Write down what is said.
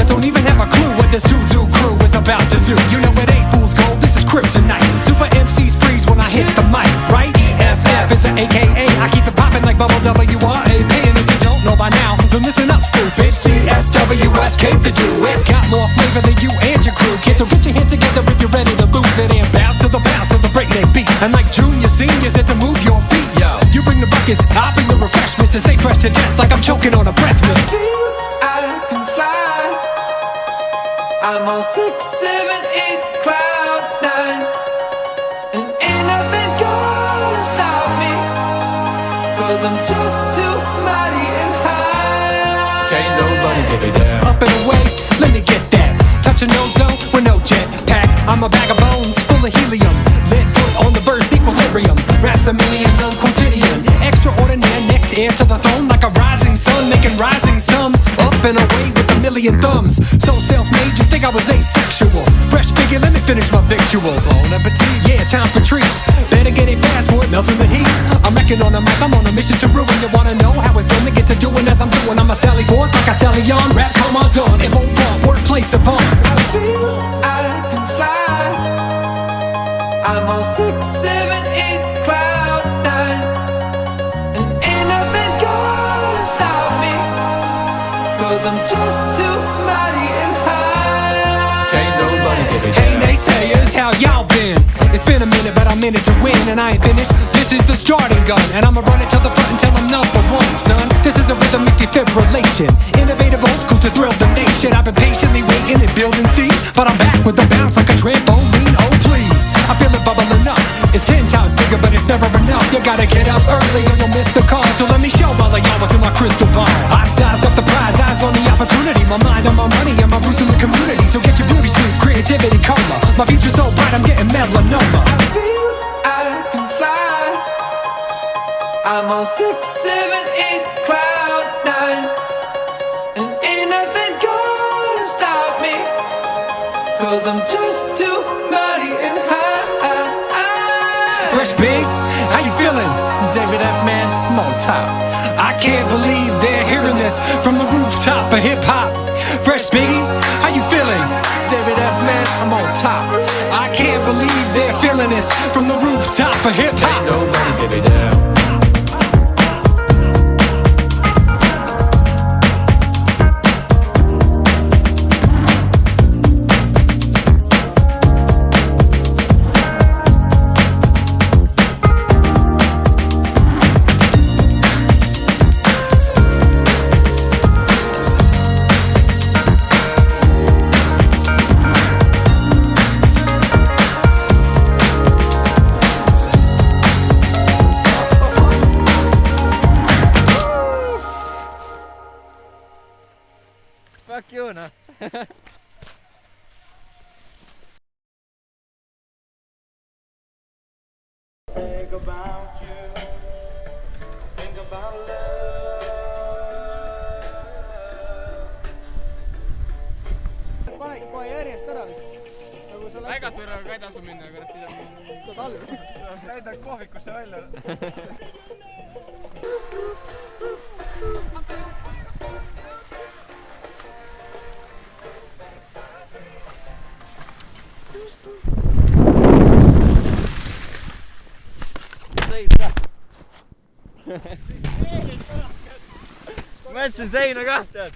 don't even have a clue what this to-do crew is about to do. You know it ain't fool's gold, this is kryptonite. Super MCs freeze when I hit the mic, right? EFF is the AKA, I keep it popping like bubble WRAP. And if you don't know by now, then listen up, stupid. CSWS came to do it. Got more flavor than you and your crew, kids. So get your hands together if you're ready to lose it and bounce to the breakneck beat. And like junior seniors, it's to move your feet. Yo, you bring the buckets, I bring the refreshments, and stay fresh to death like I'm choking on a breath mint. I can fly. I'm on 6, 7, 8, cloud 9, and ain't nothing gonna stop me, 'cause I'm just too mighty and high. Can't nobody get me down. Up and away, let me get that. Touching ozone with no jetpack. I'm a bag of bones full of helium. Lit foot on the verse, equilibrium. Raps a million, no quotidian. Extraordinary, next heir to the throne, like a rising sun, making rising sums. Up and away with a million thumbs. So self-made, you think I was asexual. Fresh figure, let me finish my victuals. Bon appetit, yeah, time for treats. Better get it fast, boy, it melts in the heat. I'm wrecking on the mic, I'm on a mission to ruin. You wanna know how it's done to get to doing as I'm doing? I'm a Sally Forth, like a stallion. Raps come on done, it won't fall, workplace of fun. I feel I can fly. I'm on 6, 7, 8, cloud 9, and ain't nothing gonna stop me, 'cause I'm just too mighty and high. Can't nobody get it. Hey naysayers, how y'all been? It's been a minute, but I'm in it to win, and I ain't finished. This is the starting gun, and I'ma run it to the front until I'm number one, son. This is a rhythmic defibrillation, innovative, old school to thrill the nation. I've been patiently waiting and building steam, but I'm back with the bounce like a trampoline. Oh please, I feel it bubbling up. It's 10 times bigger, but it's never enough. You gotta get up early or you'll miss the call. So let me show all of y'all what's in my crystal ball. I sized up the prize, eyes on the opportunity. My mind on my money and my roots in the community. So get your beauty sleep, creativity, coma. My future's so bright, I'm getting melanoma. I feel I can fly. I'm on 6, 7, 8, cloud 9, and ain't nothing gonna stop me, 'cause I'm just too mighty and high. Fresh Big, how you feeling? David F. Man, I'm on top. I can't believe they're hearing this from the rooftop of hip hop. Fresh Biggie, how you feeling? David F. Man, I'm on top. I can't believe they're feeling this from the rooftop of hip hop. Ain't nobody get me down. Fuck you, no. Think about you, think about love. Pane järjest ära vist. Nagu sa läksid. Ägasvõrraga edasi minna, kurat, siis on... Saad alla. Lähed kohvikusse välja. Ma jätsin seina ka, tead.